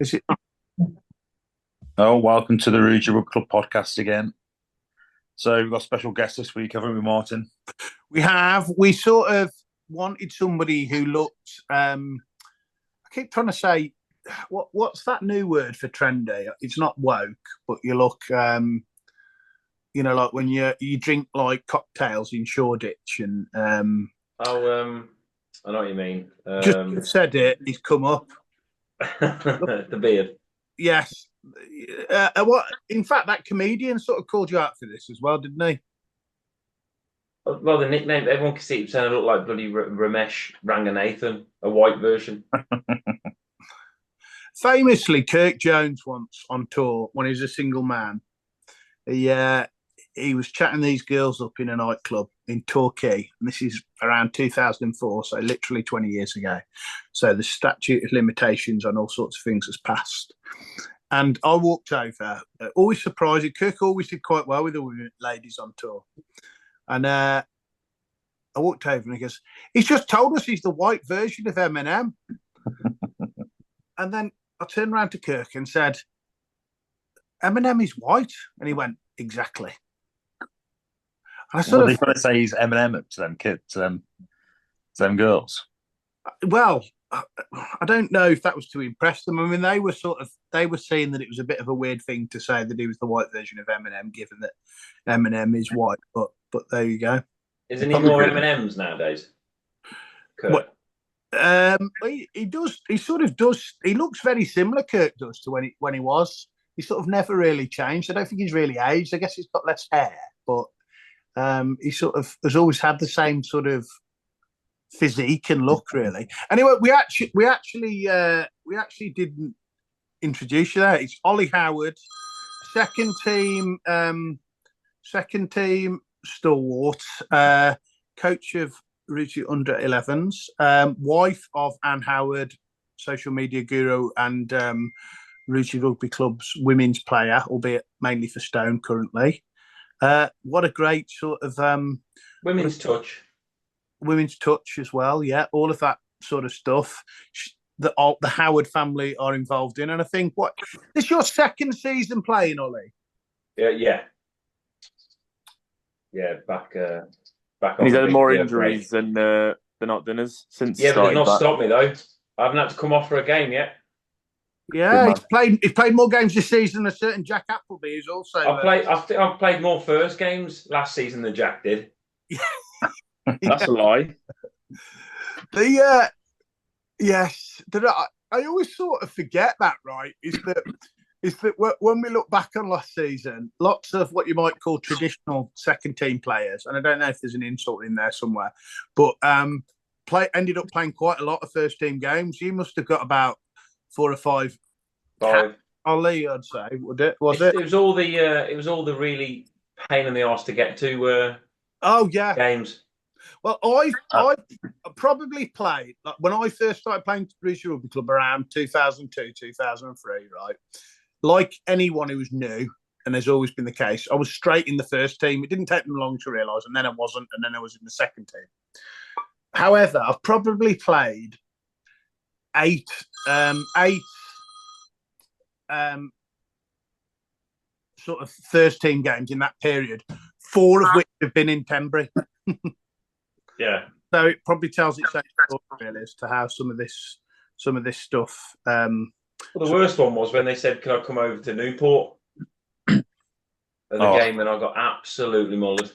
Is it? Oh, welcome to the Rouge Rug Club podcast again. So we've got a special guest this week, haven't we, Martin? We sort of wanted somebody who looked. I keep trying to say, what's that new word for trendy? It's not woke, but you look. Like when you drink like cocktails in Shoreditch, and I know what you mean. just said it. He's come up. The beard. Yes. What? In fact, that comedian sort of called you out for this as well, didn't he? Well, the nickname, everyone can see him saying I look like bloody Ramesh Ranganathan, a white version. Famously, Kirk Jones once on tour when he was a single man, he was chatting these girls up in a nightclub in Torquay, and this is around 2004, so literally 20 years ago. So the statute of limitations on all sorts of things has passed. And I walked over, always surprising. Kirk always did quite well with the women, ladies on tour. And I walked over and he goes, he's just told us he's the white version of Eminem. And then I turned around to Kirk and said, Eminem is white? And he went, exactly. And I sort of trying to say he's Eminem to them kids, to them girls. Well, I don't know if that was to impress them. I mean, they were saying that it was a bit of a weird thing to say that he was the white version of Eminem, given that Eminem is white. But there you go. Isn't he more M&Ms nowadays? Kurt? He does. He sort of does. He looks very similar, Kirk does, to when he was. He sort of never really changed. I don't think he's really aged. I guess he's got less hair, but he sort of has always had the same sort of physique and look, really. Anyway, we actually didn't introduce you there. It's Ollie Howard, second team stalwart, coach of Rouge under 11s, wife of Anne Howard, social media guru, and Rouge Rugby Club's women's player, albeit mainly for Stone currently. What a great sort of women's touch as well. Yeah, all of that sort of stuff that the Howard family are involved in. And I think, this is your second season playing, Ollie? Yeah. Back. And he's had more injuries than not dinners since. Yeah, but it's not stopped me though. I haven't had to come off for a game yet. Yeah, he's played more games this season than a certain Jack Appleby, who's also. I've played more first games last season than Jack did. That's a lie. Yes, I always sort of forget that. Right, is that when we look back on last season, lots of what you might call traditional second team players, and I don't know if there's an insult in there somewhere, but ended up playing quite a lot of first team games. You must have got about 4 or 5. Ollie, I'd say, would it? It was all the really pain in the arse to get to. Games. Well, I probably played, like, when I first started playing Rouge Rugby Club around 2002, 2003, right? Like anyone who was new, and has always been the case, I was straight in the first team. It didn't take them long to realise, and then I wasn't, and then I was in the second team. However, I've probably played eight sort of first team games in that period, 4 of which have been in Pembury. Yeah. So it probably tells its own story, really, as to how some of this stuff. Well, the worst one was when they said, "Can I come over to Newport?" at the game, and I got absolutely mullered.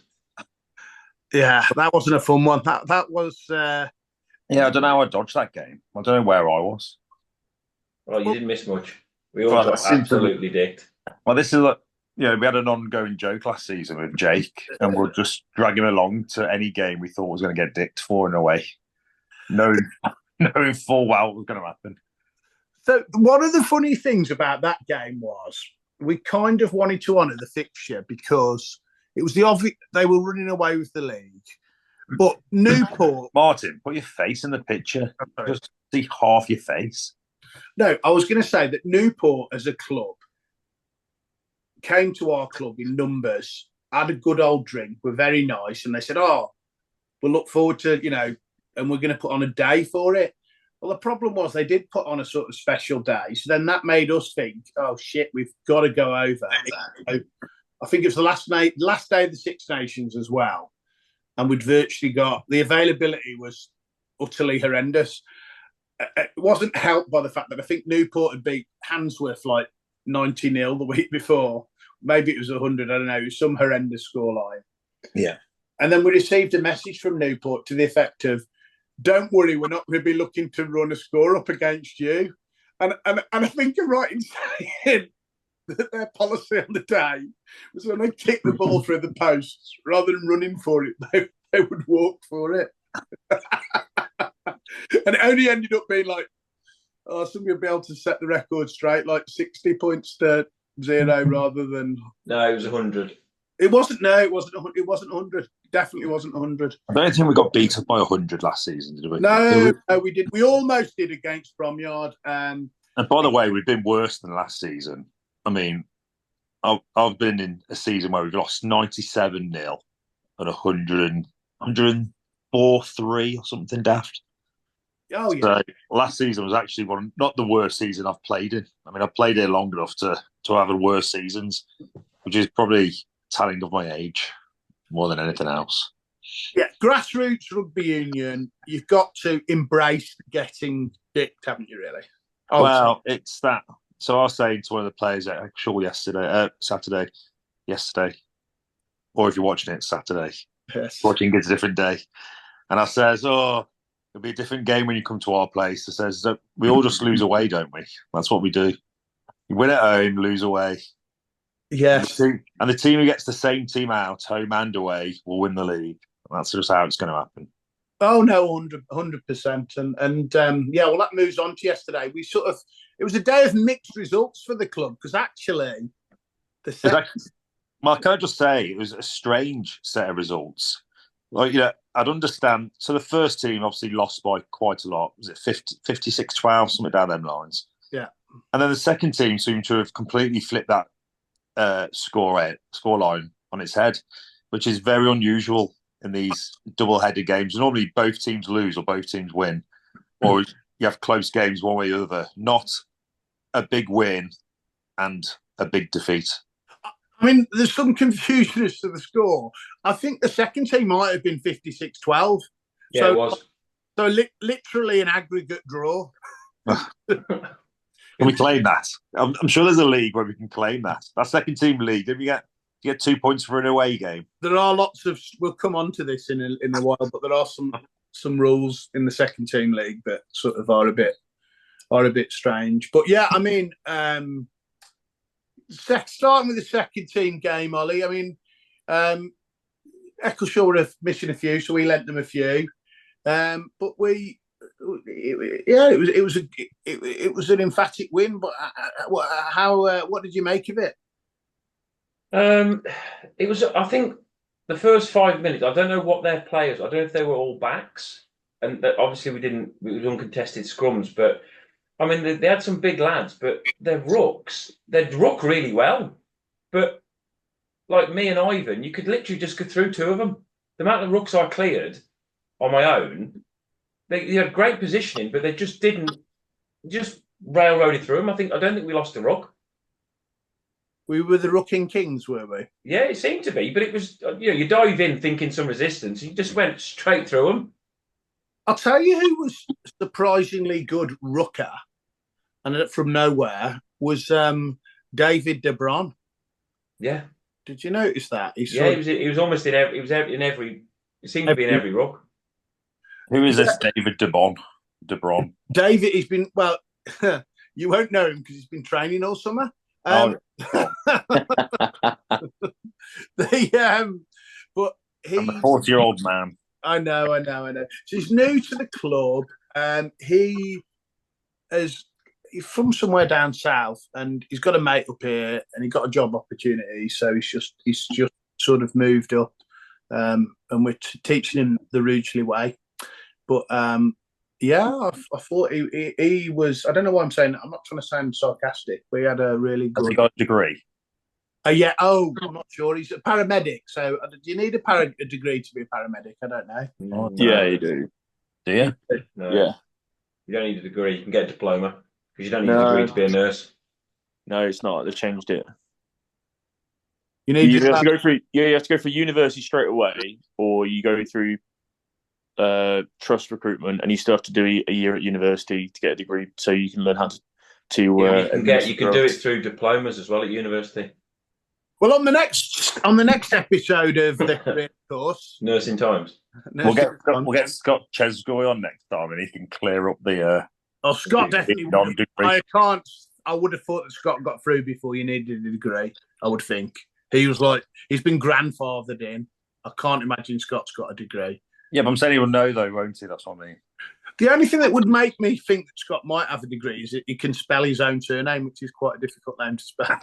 Yeah, that wasn't a fun one. That was. Yeah, I don't know how I dodged that game. I don't know where I was. Well, you didn't miss much. We all got absolutely dicked. Well, this is we had an ongoing joke last season with Jake, and we'll just drag him along to any game we thought was going to get dicked for in a way, knowing full well what was going to happen. So one of the funny things about that game was we kind of wanted to honour the fixture because it was they were running away with the league. But Newport... Martin, put your face in the picture. Just see half your face. No, I was going to say that Newport as a club came to our club in numbers, had a good old drink, were very nice, and they said, we'll look forward to, and we're going to put on a day for it. Well, the problem was they did put on a sort of special day, so then that made us think, oh shit, we've got to go over. I think it was the last day of the Six Nations as well, and we'd virtually got the availability was utterly horrendous. It wasn't helped by the fact that I think Newport had beat Handsworth like 90-0 the week before. Maybe it was 100. I don't know. It was some horrendous scoreline. Yeah. And then we received a message from Newport to the effect of, don't worry, we're not going to be looking to run a score up against you. And I think you're right in saying that their policy on the day was when they kicked the ball through the posts, rather than running for it, they would walk for it. And it only ended up being like, somebody will be able to set the record straight, like 60 points to 0 rather than... No, it was 100. It wasn't 100. Definitely wasn't 100. I don't think we got beat up by 100 last season, did we? No, we did. We almost did against Bromyard. And by the way, we've been worse than last season. I mean, I've been in a season where we've lost 97-0 and 104-3 or something daft. Oh, yeah. So last season was actually not the worst season I've played in. I mean, I've played here long enough to have the worst seasons, which is probably telling of my age more than anything else. Yeah, grassroots rugby union, you've got to embrace getting dicked, haven't you, really? Well, it's that. So I was saying to one of the players at Shaw Saturday, or if you're watching it, Saturday. Yes. Watching it's a different day. And I says, it'll be a different game when you come to our place. I says, we all just lose away, don't we? That's what we do. You win at home, lose away. Yes. And the team who gets the same team out, home and away, will win the league. That's just how it's going to happen. Oh, no, 100%. And well, that moves on to yesterday. It was a day of mixed results for the club, because actually, can I just say, it was a strange set of results. Like, I'd understand. So the first team obviously lost by quite a lot. Was it 56-12, something down them lines? Yeah. And then the second team seemed to have completely flipped that scoreline on its head, which is very unusual in these double-headed games. Normally, both teams lose or both teams win, or you have close games one way or the other. Not a big win and a big defeat. I mean, there's some confusion as to the score. I think the second team might have been 56-12. Yeah, so, it was. So literally an aggregate draw. Can we claim that? I'm sure there's a league where we can claim that. That second team league, did you get 2 points for an away game? There are lots of. We'll come on to this in a while, but there are some rules in the second team league that sort of are a bit strange. But yeah, I mean, starting with the second team game, Ollie. I mean, Eccleshaw were missing a few, so we lent them a few. But it was an emphatic win. But what did you make of it? It was. I think the first 5 minutes. I don't know what their players. I don't know if they were all backs, and obviously it was uncontested scrums. But I mean, they had some big lads, but they're rooks. They'd ruck really well, but like me and Ivan, you could literally just go through two of them. The amount of rooks I cleared on my own. They had great positioning, but they just railroaded through them. I don't think we lost a ruck. We were the rucking kings, were we? Yeah, it seemed to be, but it was you dive in thinking some resistance, and you just went straight through them. I'll tell you who was surprisingly good rucker, and from nowhere was David De Bron. Yeah. Did you notice that? He was almost in every. It seemed to be in every ruck. Who is this David De Bron? David, he's been, well, you won't know him because he's been training all summer. But I'm a 40-year-old man. I know. So he's new to the club. He's from somewhere down south, and he's got a mate up here, and he got a job opportunity. So he's just sort of moved up, and we're teaching him the Rugeley way. But I thought he was. I don't know why I'm saying that. I'm not trying to sound sarcastic, but he had a really good. Has he got a degree? Yeah. Oh, I'm not sure. He's a paramedic. So do you need a degree to be a paramedic? I don't know. Yeah, you do. Do you? No. Yeah. You don't need a degree. You can get a diploma because you don't need a No. degree to be a nurse. No, it's not. They've changed it. You need You to have to go through. Yeah, you have to go through university straight away, or you go through trust recruitment, and you still have to do a year at university to get a degree, so you can learn how to. You can do it through diplomas as well at university. Well, on the next episode of the career course, Nursing Times. We'll get Scott Chesgoy on next time, and he can clear up the. Scott definitely. Non-degree. I would have thought that Scott got through before you needed a degree. I would think he's been grandfathered in. I can't imagine Scott's got a degree. Yeah, but I'm saying he will know though, won't he? That's what I mean. The only thing that would make me think that Scott might have a degree is that he can spell his own surname, which is quite a difficult name to spell.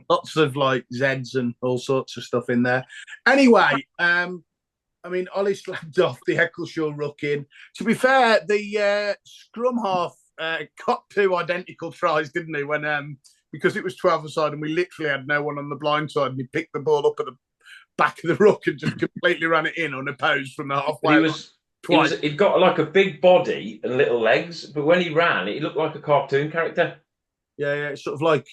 Lots of Z's and all sorts of stuff in there. Anyway, Ollie slagged off the Eccleshall ruck-in. To be fair, the scrum half got 2 identical tries, didn't he? When because it was 12-a-side and we literally had no one on the blind side, and he picked the ball up at the back of the ruck and just completely ran it in unopposed from the halfway. He'd got like a big body and little legs, but when he ran, he looked like a cartoon character. Yeah, it's sort of like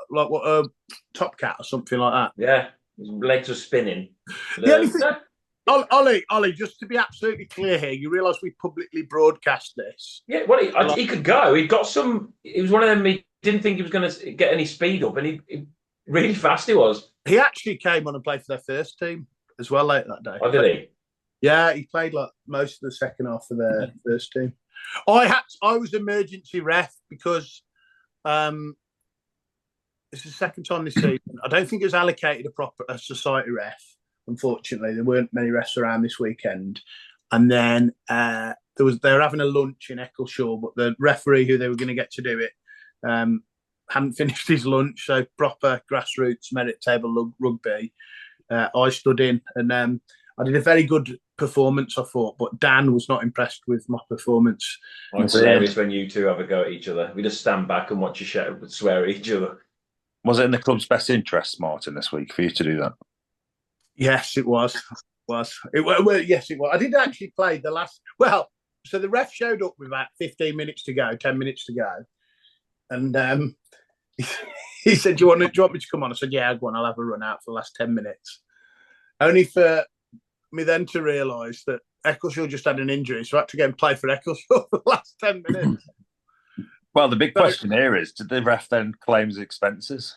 what Top Cat or something like that. Yeah, his legs were spinning. The only thing, Ollie, just to be absolutely clear here, you realise we publicly broadcast this. Yeah, well, he could go. He got some. He was one of them. He didn't think he was going to get any speed up, and he really fast. He was. He actually came on and played for their first team as well late that day. Oh, did he? Yeah, he played most of the second half of their first team. I was emergency ref because it's the second time this season. I don't think it was allocated a society ref. Unfortunately, there weren't many refs around this weekend. And then they were having a lunch in Eccleshall, but the referee who they were going to get to do it hadn't finished his lunch. So proper grassroots merit table rugby. I stood in and I did a very good performance, I thought, but Dan was not impressed with my performance. It's hilarious when you two have a go at each other. We just stand back and watch you swear at each other. Was it in the club's best interest, Martin, this week for you to do that? Yes, it was. Yes, it was. I did actually play the last. Well, so the ref showed up with about 15 minutes to go, 10 minutes to go, and he said, "Do you want me to come on?" I said, "Yeah, go on. I'll have a run out for the last 10 minutes." Only for me then to realise that Eccleshall just had an injury, so I had to go and play for Eccleshall for the last 10 minutes. Well, the big question here is, did the ref then claim his expenses?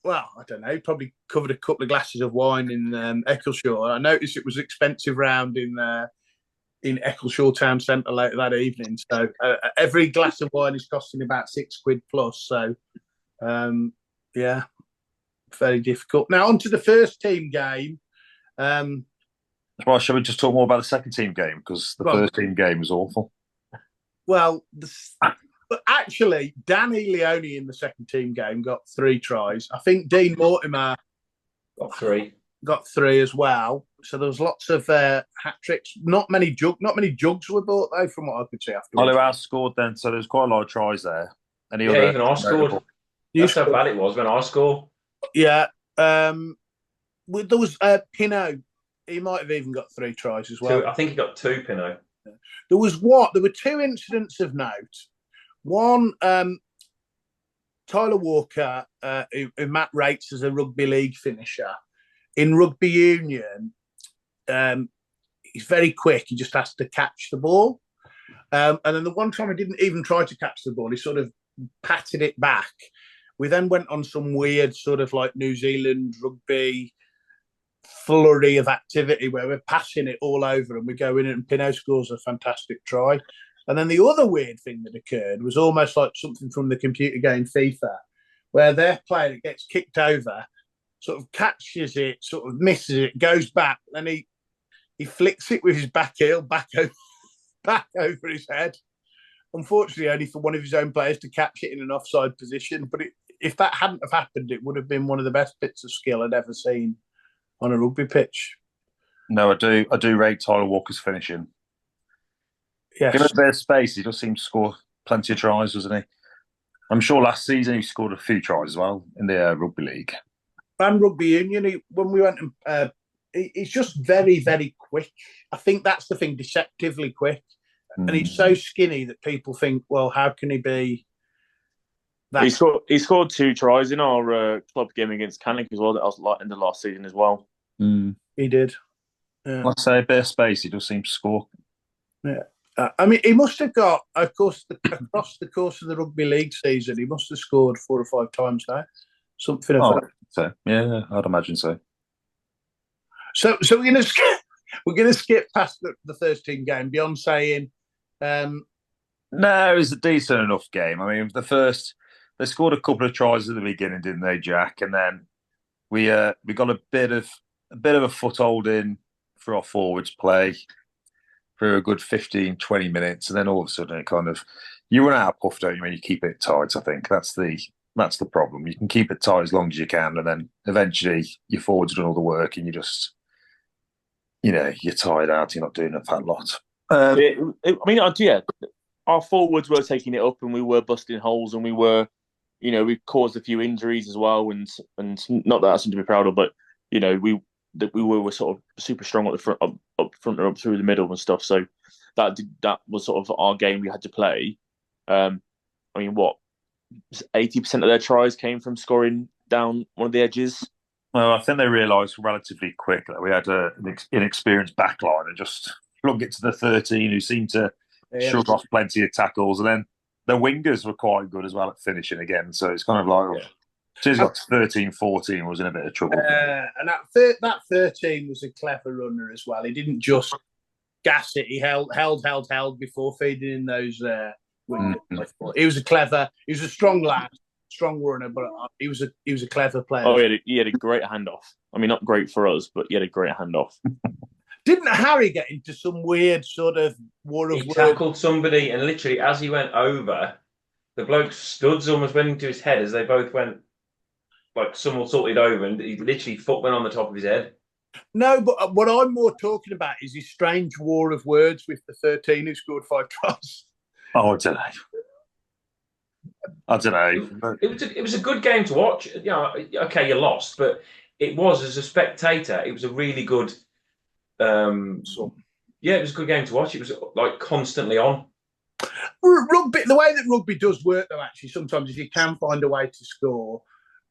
Well, I don't know. He probably covered a couple of glasses of wine in Eccleshall. I noticed it was an expensive round in Eccleshall town centre later that evening. So every glass of wine is costing about £6 plus. So, yeah, very difficult. Now, on to the first team game. Well, shall we just talk more about the second team game? Because the first team game was awful. Well, but actually, Danny Leone in the second team game got 3 tries. I think Dean Mortimer got 3 as well. So there was lots of hat tricks. Not many jugs were bought though, from what I could see afterwards. Oliver scored then, so there's quite a lot of tries there. Even I scored. That's how bad it was when I scored. Yeah. There was Pinot. He might have even got 3 tries as well. I think he got 2, Pinot. There were 2 incidents of note. One, Tyler Walker, who Matt rates as a rugby league finisher. In rugby union, he's very quick. He just has to catch the ball. And then the one time he didn't even try to catch the ball, he sort of patted it back. We then went on some weird sort of like New Zealand rugby flurry of activity where we're passing it all over and we go in and Pinot scores a fantastic try. And then the other weird thing that occurred was almost like something from the computer game FIFA, where their player gets kicked over, sort of catches it, sort of misses it, goes back, and he flicks it with his back heel back over his head. Unfortunately, only for one of his own players to catch it in an offside position. But if that hadn't have happened, it would have been one of the best bits of skill I'd ever seen on a rugby pitch. No, I do rate Tyler Walker's finishing. Yes. Give him a bit of space. He does seem to score plenty of tries, doesn't he? I'm sure last season he scored a few tries as well in the rugby league. And rugby union, when we went, he's just very, very quick. I think that's the thing, deceptively quick. and he's so skinny that people think, well, how can he be that? He scored 2 tries in our club game against Cannock as well. That was like in the last season as well. He did. Yeah. Let's say a bit of space. He does seem to score. Yeah. I mean, he must have got, of course, across the course of the rugby league season, he must have scored 4 or 5 times now. Something of that. So yeah, I'd imagine so. So we're gonna skip past the first team game beyond saying. No, it was a decent enough game. I mean, they scored a couple of tries at the beginning, didn't they, Jack? And then we got a bit of a foothold in for our forwards play for a good 15, 20 minutes, and then all of a sudden it kind of you run out of puff, don't you? When you keep it tight, I think that's the problem. You can keep it tight as long as you can, and then eventually your forwards done all the work, and you just you're tired out. You're not doing a fat lot. Our forwards were taking it up, and we were busting holes, and we were, we caused a few injuries as well, and not that that's something to be proud of, but we were sort of super strong at the front, up front and up through the middle and stuff. So that was sort of our game we had to play. 80% of their tries came from scoring down one of the edges. Well, I think they realised relatively quick that we had an inexperienced backline and just plug it to the 13 who seemed to shrug off plenty of tackles. And then the wingers were quite good as well at finishing again. So it's kind of like, he's got 13, 14 was in a bit of trouble. And that 13 was a clever runner as well. He didn't just gas it. He held before feeding in those wingers. He was a strong lad, strong runner, but he was a clever player. Oh, he had a great handoff. I mean, not great for us, but he had a great handoff. Didn't Harry get into some weird sort of war of words? He tackled somebody, and literally as he went over, the bloke's studs almost went into his head as they both went like somersaulted over, and he literally foot went on the top of his head. No, but what I'm more talking about is his strange war of words with the 13 who scored 5 tries. Oh, I don't know. It was a good game to watch. Okay, you lost, but it was, as a spectator, it was a really good. It was a good game to watch. It was like constantly on. Rugby, the way that rugby does work, though, actually, sometimes if you can find a way to score,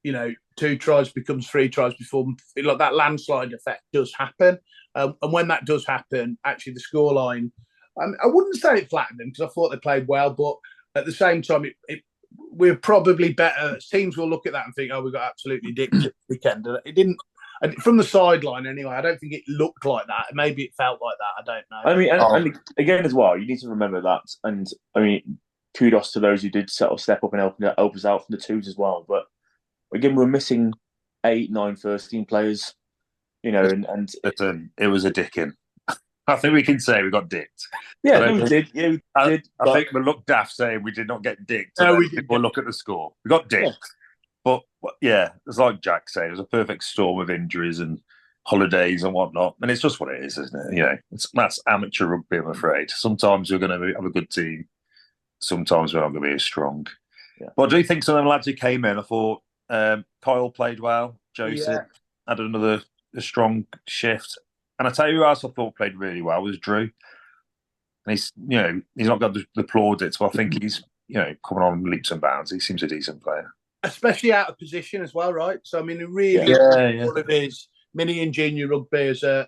2 tries becomes 3 tries before, like that landslide effect does happen. And when that does happen, actually the scoreline, I wouldn't say it flattened them because I thought they played well, but at the same time, we're probably better. Teams will look at that and think, oh, we got absolutely dicked this weekend. And it didn't, from the sideline anyway, I don't think it looked like that. Maybe it felt like that. I don't know. I mean, and again as well, you need to remember that. And I mean, kudos to those who did sort of step up and help us out from the twos as well. But again, we're missing 8, 9 first team players, and it was a dicking. I think we can say we got dicked. Yeah, we did. Yeah, we did. I think we look daft saying we did not get dicked. No, we did. We'll look at the score. We got dicked. Yeah. But it's like Jack said, it was a perfect storm of injuries and holidays and whatnot. And it's just what it is, isn't it? That's amateur rugby, I'm afraid. Sometimes we're going to have a good team. Sometimes we're not going to be as strong. Yeah. But I do think some of the lads who came in, I thought Kyle played well. Joseph had a strong shift. And I tell you who else I thought played really well was Drew. And he's not got the plaudits, but I think he's, coming on leaps and bounds. He seems a decent player. Especially out of position as well, right? So, I mean, really all of his mini and junior rugby as a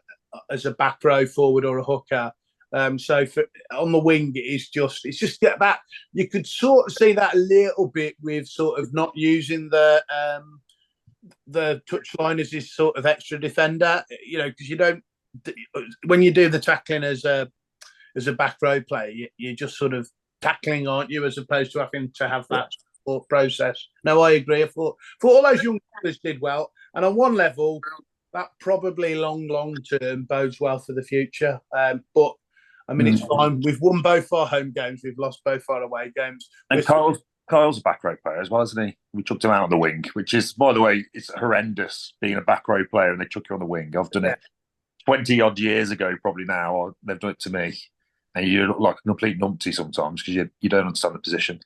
back row forward or a hooker. On the wing, it's just that you could sort of see that a little bit with sort of not using the touchline as his sort of extra defender, because you don't, when you do the tackling as a back row player, you're just sort of tackling, aren't you, as opposed to having to have that thought process. No, I agree. I thought all those young players did well, and on one level, that probably long term bodes well for the future. But I mean, it's fine. We've won both our home games. We've lost both our away games. And Kyle's a back row player as well, isn't he? We chucked him out on the wing, which is, by the way, it's horrendous being a back row player and they chuck you on the wing. I've done it 20 odd years ago, probably now, or they've done it to me. And you look like a complete numpty sometimes because you don't understand the position.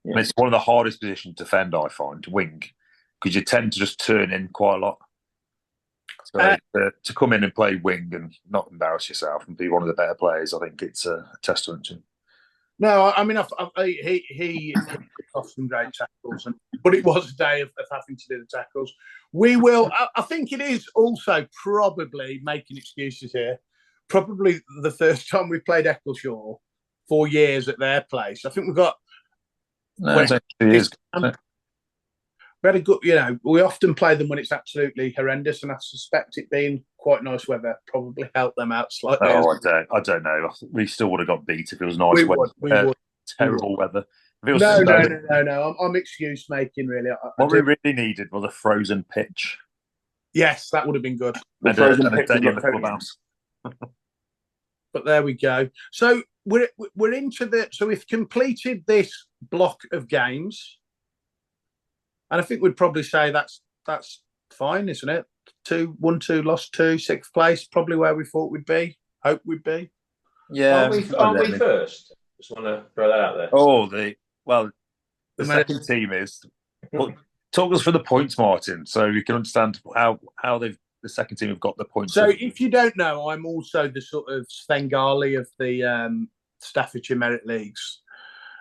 Yeah. And it's one of the hardest positions to defend, I find, wing, because you tend to just turn in quite a lot. So to come in and play wing and not embarrass yourself and be one of the better players, I think it's a testament to him. No, I mean, he off some great tackles, but it was a day of having to do the tackles. We will. I think it is also probably making excuses here. Probably the first time we played Eccleshaw 4 years at their place. I think we've got. No, it's 2 years. We had a good, we often play them when it's absolutely horrendous, and I suspect it being quite nice weather probably helped them out slightly. Oh, I don't know. We still would have got beat if it was nice weather. We would. Terrible weather. No. I'm excuse making, really. What we really needed was a frozen pitch. Yes, that would have been good. And a day in the clubhouse. But there we go. So we're into so we've completed this block of games. And I think we'd probably say that's fine, isn't it? 1-2, lost 2, sixth place, probably where we thought we'd be, hope we'd be. Yeah. Aren't we first? Just want to throw that out there. Oh, the second team is. Well, talk us for the points, Martin, so you can understand how the second team have got the points. So if you don't know, I'm also the sort of Svengali of the Staffordshire Merit Leagues.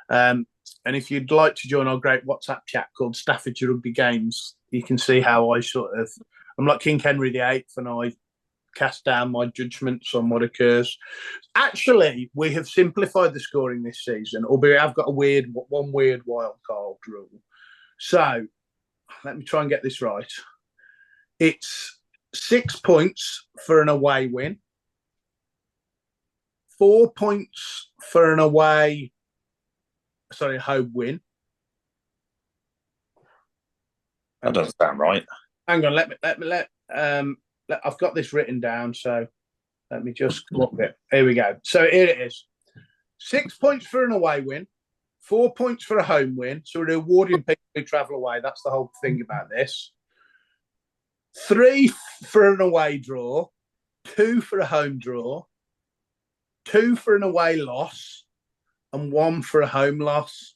And if you'd like to join our great WhatsApp chat called Staffordshire Rugby Games, you can see how I'm like King Henry VIII, and I cast down my judgments on what occurs. Actually, we have simplified the scoring this season, albeit I've got one weird wild card rule. So let me try and get this right. It's 6 points for an away win, 4 points for an home win. That doesn't sound right. Hang on, I've got this written down, so let me just look it. Here we go. So here it is. 6 points for an away win, 4 points for a home win. So we're rewarding people who travel away. That's the whole thing about this. 3 for an away draw, 2 for a home draw, 2 for an away loss, and 1 for a home loss.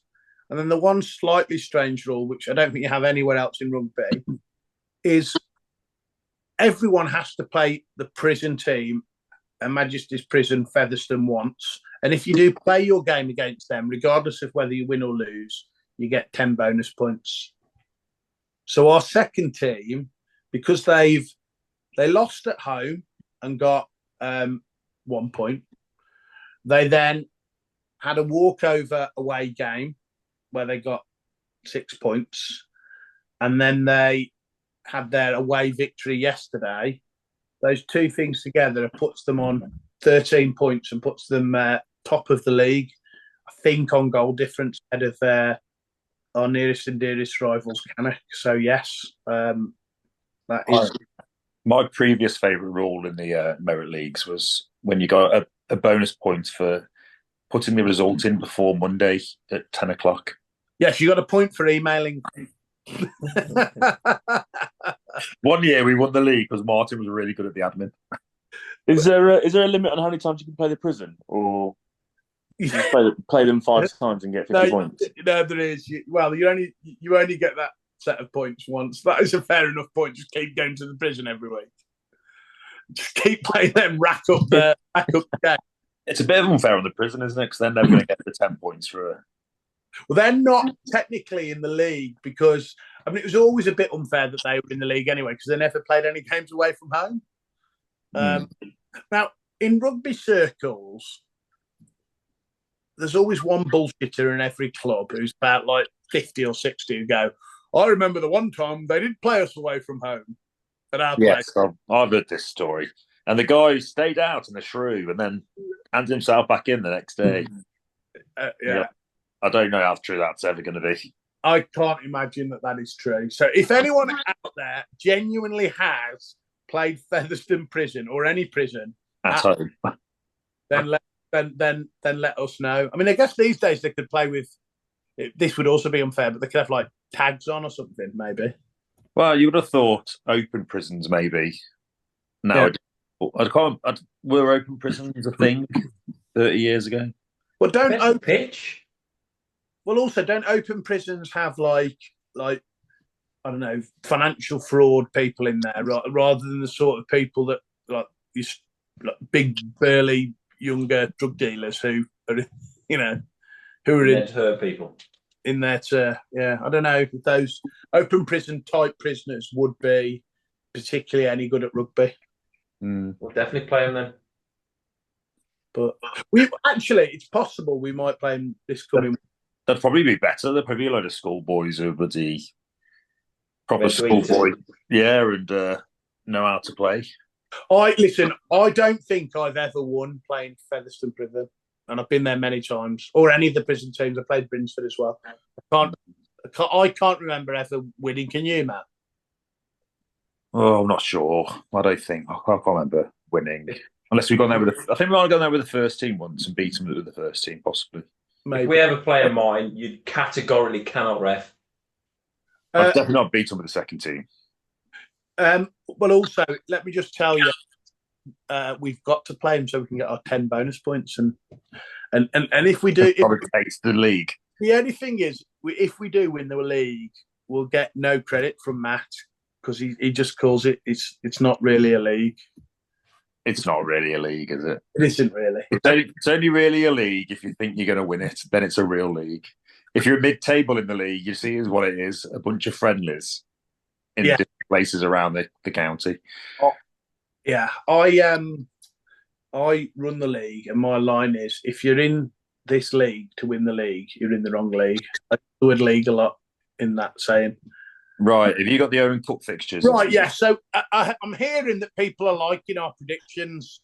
And then the one slightly strange rule, which I don't think you have anywhere else in rugby, is everyone has to play the prison team Her Majesty's Prison Featherstone once. And if you do play your game against them, regardless of whether you win or lose, you get 10 bonus points. So our second team, because they lost at home and got 1 point, they then had a walkover away game where they got 6 points. And then they had their away victory yesterday. Those two things together puts them on 13 points and puts them top of the league, I think, on goal difference ahead of our nearest and dearest rivals, Cannock. So, yes, that is... My previous favourite rule in the Merit Leagues was when you got a bonus point for putting the result in before Monday at 10 o'clock. Yes, you got a point for emailing. 1 year we won the league because Martin was really good at the admin. Is there a limit on how many times you can play the prison, or you play them 5 times and get 50 points? No, there is. You only get that set of points once. That is a fair enough point. Just keep going to the prison every week. Just keep playing them, rack up the game. It's a bit unfair on the prison, isn't it? Because they're never going to get the 10 points for it. Well, they're not technically in the league because, it was always a bit unfair that they were in the league anyway because they never played any games away from home. Now, in rugby circles, there's always one bullshitter in every club who's about like 50 or 60 who go, I remember the one time they did play us away from home at our place. I've heard this story. And the guy stayed out in the shrew and then handed himself back in the next day. Yeah. I don't know how true that's ever going to be. I can't imagine that is true. So if anyone out there genuinely has played Featherstone Prison or any prison at home, then let us know. I guess these days they could play with. This would also be unfair, but they could have like tags on or something, maybe. Well, you would have thought open prisons, maybe. No, yeah. Were open prisons a thing 30 years ago? Well, don't pitch. Well, also, don't open prisons have like I don't know, financial fraud people in there rather than the sort of people that like these big burly younger drug dealers who are who are meant to hurt people. in there to, I don't know if those open prison type prisoners would be particularly any good at rugby. We'll definitely play them then. But it's possible we might play them this coming. They'd probably be better. They're probably a load of schoolboys who are bloody proper They're schoolboy, and know how to play. I don't think I've ever won playing Featherstone Prison, and I've been there many times, or any of the prison teams. I played Brinsford as well. I can't remember ever winning. Can you, Matt? Oh, I'm not sure. I don't think. I can't remember winning. Unless we've gone there with I think we might have gone there with the first team once and beat them with the first team, possibly. Maybe. If we ever play a mine, you categorically cannot ref. I've definitely not beat them with the second team. Well, also, let me just tell you, we've got to play them so we can get our 10 bonus points. And if we do... Probably takes the league. The only thing is, if we do win the league, we'll get no credit from Matt because he just calls it's not really a league. It's not really a league, is it? It isn't really. It's only really a league if you think you're going to win it. Then it's a real league. If you're mid-table in the league, you see is what it is: a bunch of friendlies in different places around the county. Oh, yeah, I run the league, and my line is: if you're in this league to win the league, you're in the wrong league. I do the word league a lot in that saying. Right. Have you got the Owen Cup fixtures? Right, yeah. So I'm hearing that people are liking our predictions.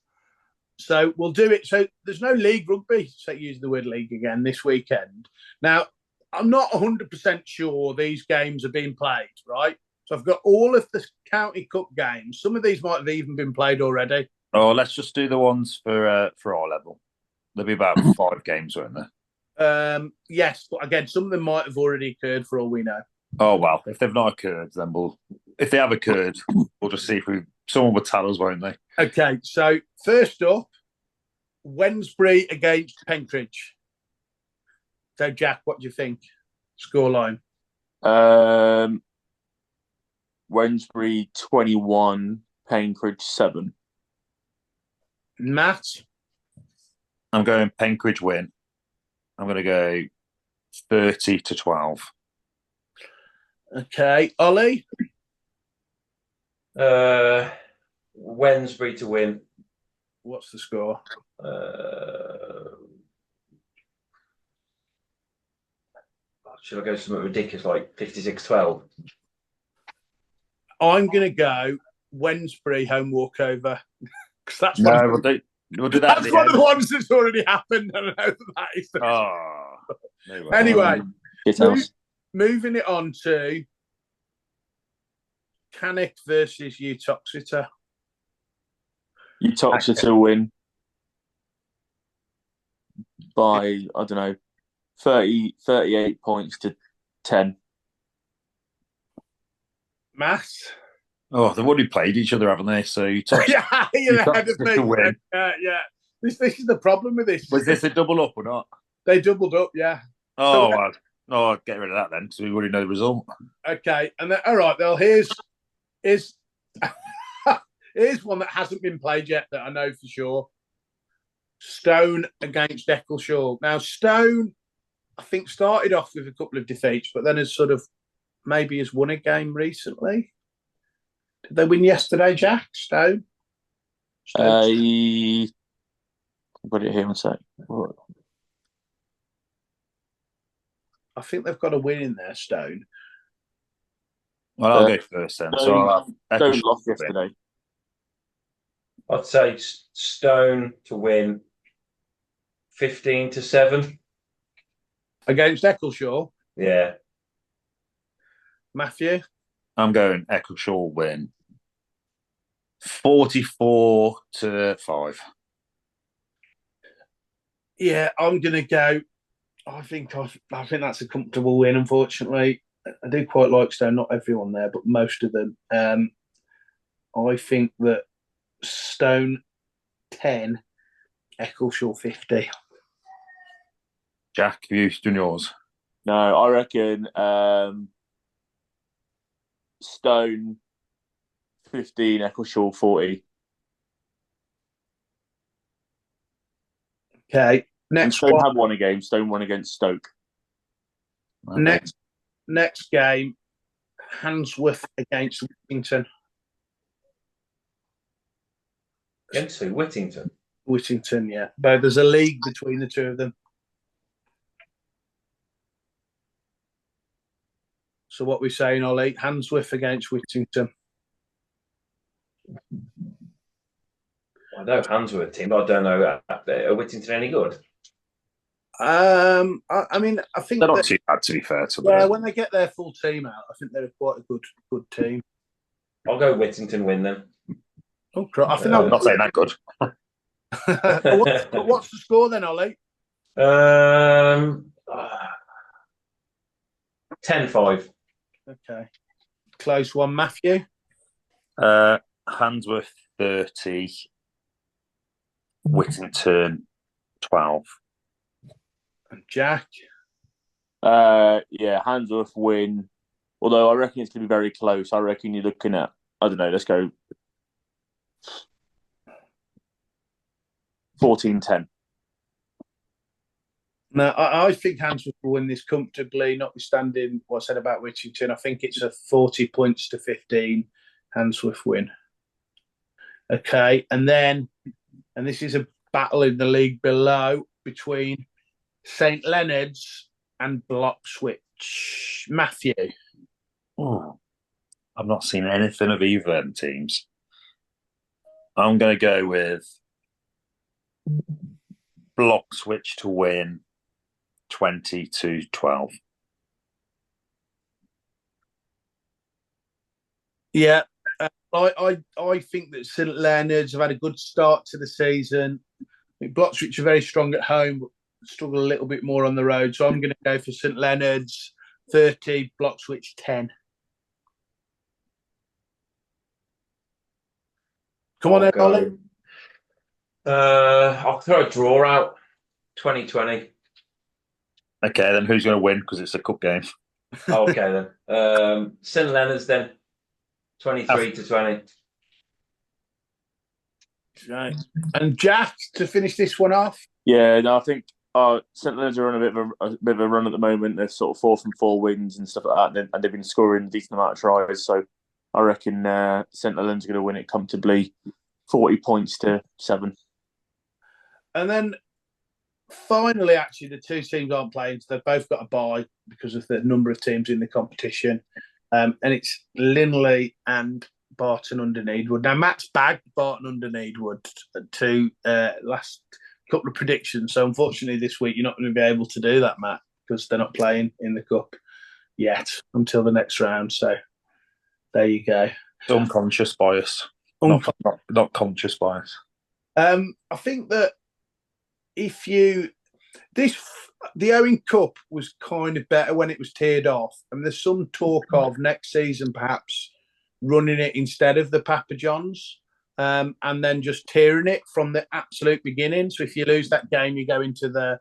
So we'll do it. So there's no league rugby, so use the word league again, this weekend. Now, I'm not 100% sure these games are being played, right? So I've got all of the County Cup games. Some of these might have even been played already. Oh, let's just do the ones for our level. There'll be about 5 games, won't there? Yes, but again, some of them might have already occurred for all we know. Oh, well, if they've not occurred, then if they have occurred, we'll just see if someone will tell us, won't they? Okay, so first up, Wednesbury against Penkridge. So, Jack, what do you think? Scoreline? Wednesbury 21, Penkridge 7. Matt? I'm going Penkridge win. I'm going to go 30-12. Okay, Ollie? Wednesbury to win. What's the score? Should I go something ridiculous like 56-12? I'm going to go Wednesbury home walkover. That's we'll do that. That's one of the ones that's already happened. I don't know that is. No anyway, moving it on to Cannock versus Uttoxeter. Uttoxeter win by, I don't know, 38 points to 10. Matt? Oh, they've already played each other, haven't they? So Uttoxeter to win. Yeah. This is the problem with this. Was this a double up or not? They doubled up, yeah. Oh, well, get rid of that then, because we already know the result. Okay, and then, all right, well, here's here's one that hasn't been played yet that I know for sure. Stone against Eccleshall. Now, Stone, I think, started off with a couple of defeats, but then has sort of maybe has won a game recently. Did they win yesterday, Jack? Stone? I'll put it here one sec. I think they've got a win in there, Stone. Well, I'll go first then. Stone lost yesterday. I'd say Stone to win 15-7. Against Eccleshall? Yeah. Matthew? I'm going Eccleshall win 44-5. Yeah, I'm going to go. I think that's a comfortable win, unfortunately. I do quite like Stone, not everyone there, but most of them. I think that Stone 10, Eccleshall 50. Jack, have you done yours? No, I reckon Stone 15, Eccleshall 40. Okay, Next Stone one, have won a game. Stone won against Stoke. next game, Handsworth against Whittington. Against who? Whittington. Whittington, yeah. But there's a league between the two of them. So what we're saying, Ollie, Handsworth against Whittington. I know Handsworth team, but I don't know. Are Whittington any good? I mean, I think They're not too bad, to be fair to them. yeah, when they get their full team out, I think they're quite a good team. I'll go Whittington win then. Oh, crap. I think I'm not saying that good. what's the score then, Ollie? 10-5. Okay. Close one, Matthew. Handsworth 30, Whittington 12. And Jack. Yeah, Handsworth win. Although I reckon it's going to be very close. I reckon you're looking at, I don't know, let's go 14-10. No, I think Handsworth will win this comfortably, notwithstanding what I said about Whittington. I think it's a 40 points to 15 Handsworth win. Okay, and this is a battle in the league below between St Leonard's and Bloxwich. Matthew. Oh, I've not seen anything of either of them teams. I'm going to go with Bloxwich to win 20-12. Yeah, I think that St Leonard's have had a good start to the season. I think Bloxwich are very strong at home, but struggle a little bit more on the road. So I'm going to go for St Leonard's 30, Bloxwich 10. Come on, then, Ollie. I'll throw a draw out. 2020. Okay, then who's going to win? Because it's a cup game. Okay then. St Leonard's then. 23-20. Right. And Jack, to finish this one off. Yeah, no, I think St Leonard's are on a bit of a run at the moment. They're sort of 4 from 4 wins and stuff like that, and they've been scoring a decent amount of tries. So I reckon St Leonard's are going to win it comfortably, 40 points to 7. And then finally, actually, the two teams aren't playing. So they've both got a bye because of the number of teams in the competition. And it's Linley and Barton under Needwood. Now, Matt's bagged Barton under Needwood to last couple of predictions. So, unfortunately, this week you're not going to be able to do that, Matt, because they're not playing in the cup yet until the next round. So, there you go. Unconscious bias. Not conscious bias. I think that the Owen Cup was kind of better when it was tiered off. And there's some talk of next season perhaps running it instead of the Papa Johns, and then just tiering it from the absolute beginning. So if you lose that game, you go into the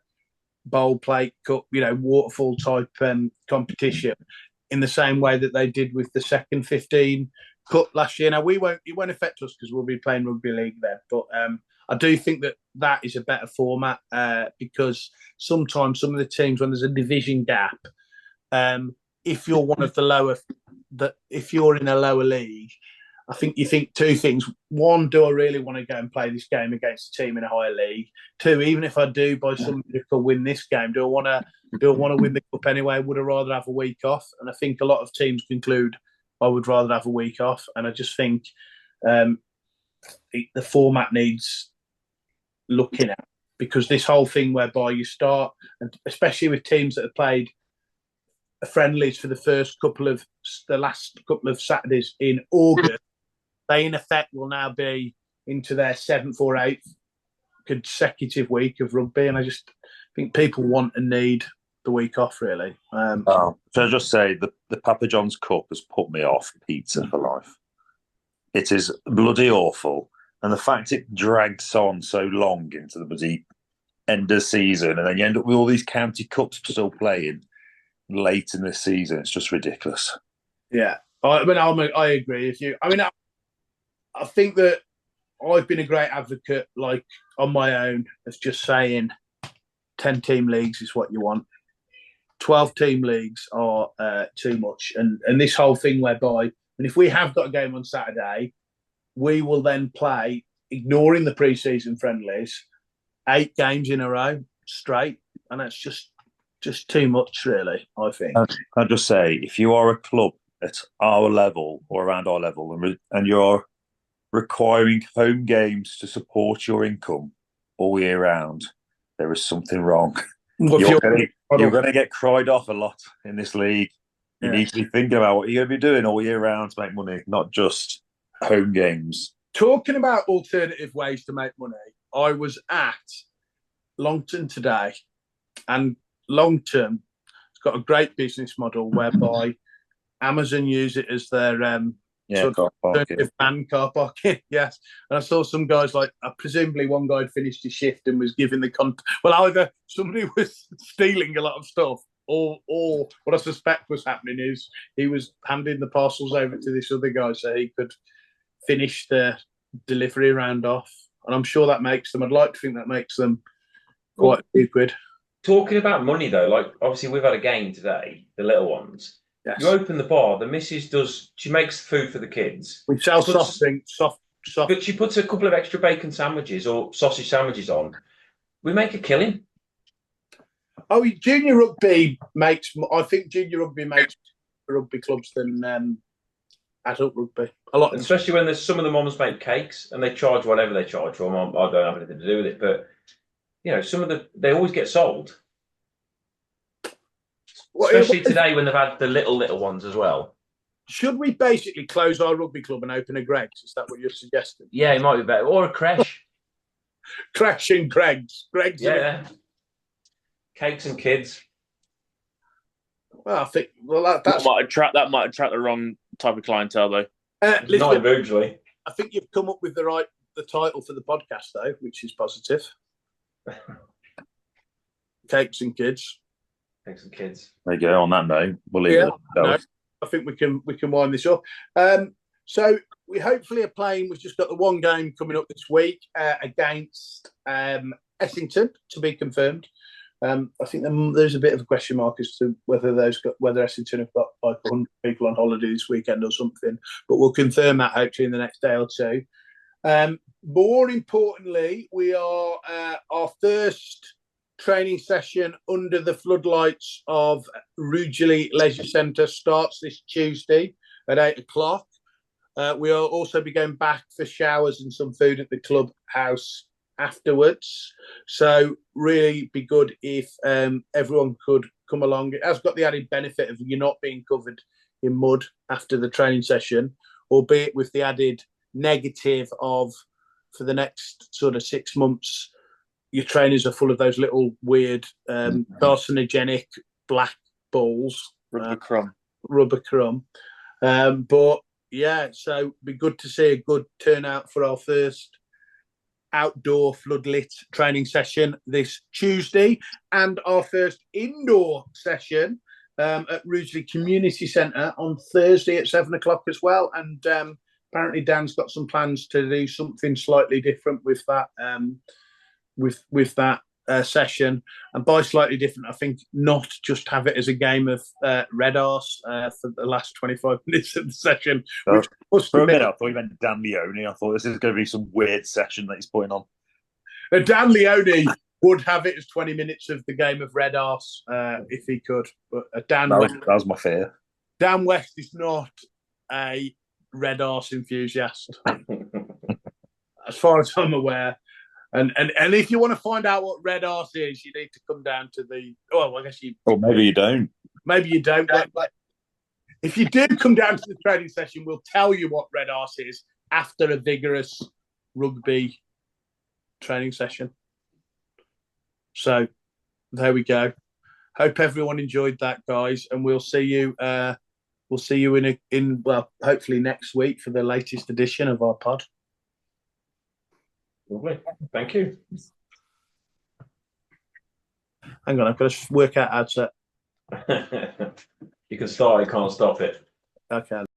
Bowl Plate Cup, waterfall type competition in the same way that they did with the second 15 Cup last year. Now, it won't affect us because we'll be playing rugby league then, but I do think that is a better format because sometimes some of the teams, when there's a division gap, if you're one of the lower, if you're in a lower league, I think you think two things. One, do I really want to go and play this game against a team in a higher league? Two, even if I do by some miracle win this game, do I want to win the cup anyway? Would I rather have a week off? And I think a lot of teams conclude I would rather have a week off. And I just think the format needs looking at, because this whole thing whereby you start, and especially with teams that have played friendlies for the last couple of Saturdays in August, they in effect will now be into their 7th or 8th consecutive week of rugby, and I just think people want and need the week off, really. So I just say the Papa John's Cup has put me off pizza for life. It is bloody awful, and the fact it drags on so long into the bloody end of the season, and then you end up with all these county cups still playing late in the season, it's just ridiculous. Yeah, I agree with you. I mean, I think that I've been a great advocate, like on my own, of just saying 10-team leagues is what you want. 12-team leagues are too much. And this whole thing whereby, and if we have got a game on Saturday, we will then play, ignoring the pre-season friendlies, 8 games in a row straight. And that's just too much, really, I think. I'll just say, if you are a club at our level or around our level and you're requiring home games to support your income all year round, there is something wrong. Well, you're going to get cried off a lot in this league. You need to be thinking about what you're going to be doing all year round to make money, not just home games. Talking about alternative ways to make money, I was at Longton today, and Longton has got a great business model whereby Amazon use it as their alternative van car parking. Yes, and I saw some guys presumably one guy had finished his shift and was giving either somebody was stealing a lot of stuff, or what I suspect was happening is he was handing the parcels over to this other guy so he could finish the delivery round off. And I'm sure that makes them. I'd like to think that makes them quite a few quid. Talking about money though, like obviously we've had a game today, the little ones. Yes. You open the bar, the missus she makes food for the kids. We sell soft drinks, soft. But she puts a couple of extra bacon sandwiches or sausage sandwiches on. We make a killing. Oh, junior rugby makes. I think junior rugby makes rugby clubs than adult rugby. A lot, especially when there's some of the moms make cakes and they charge whatever they charge for. I don't have anything to do with it, but they always get sold. Especially today when they've had the little ones as well. Should we basically close our rugby club and open a Greggs? Is that what you're suggesting? Yeah, it might be better. Or a creche. Creche and Greggs. Greggs. Yeah. Cakes and kids. Well, I think that might attract the wrong type of clientele though. Listen, not eventually. I think you've come up with the title for the podcast though, which is positive. Cakes and kids. Cakes and kids. There you go. On that note, we'll leave it. No, I think we can wind this up. So we hopefully are playing. We've just got the one game coming up this week against Essington to be confirmed. I think there's a bit of a question mark as to whether Essington have got 100 people on holiday this weekend or something, but we'll confirm that hopefully in the next day or two. More importantly, we are our first training session under the floodlights of Rugeley Leisure Centre starts this Tuesday at 8:00. We'll also be going back for showers and some food at the clubhouse afterwards. So really be good if everyone could come along. It has got the added benefit of you not being covered in mud after the training session, albeit with the added negative of for the next sort of 6 months, your trainers are full of those little weird carcinogenic black balls. Rubber crumb. But yeah, so it'd be good to see a good turnout for our first outdoor floodlit training session this Tuesday and our first indoor session at Rugeley Community Centre on Thursday at 7:00 as well. And apparently Dan's got some plans to do something slightly different with that with that session. And by slightly different, I think not just have it as a game of red arse for the last 25 minutes of the session. For a minute, I thought you meant Dan Leone. I thought this is going to be some weird session that he's putting on. Dan Leone would have it as 20 minutes of the game of red arse if he could. But that was my fear. Dan West is not a red arse enthusiast, as far as I'm aware. And if you want to find out what red arse is, you need to come down to the. Oh, I guess you. Or maybe you don't. Maybe you don't. But if you do come down to the training session, we'll tell you what red arse is after a vigorous rugby training session. So there we go. Hope everyone enjoyed that, guys, and we'll see you. We'll see you in hopefully next week for the latest edition of our pod. Lovely. Thank you. Hang on, I've got to work out how to. You can start, you can't stop it. Okay.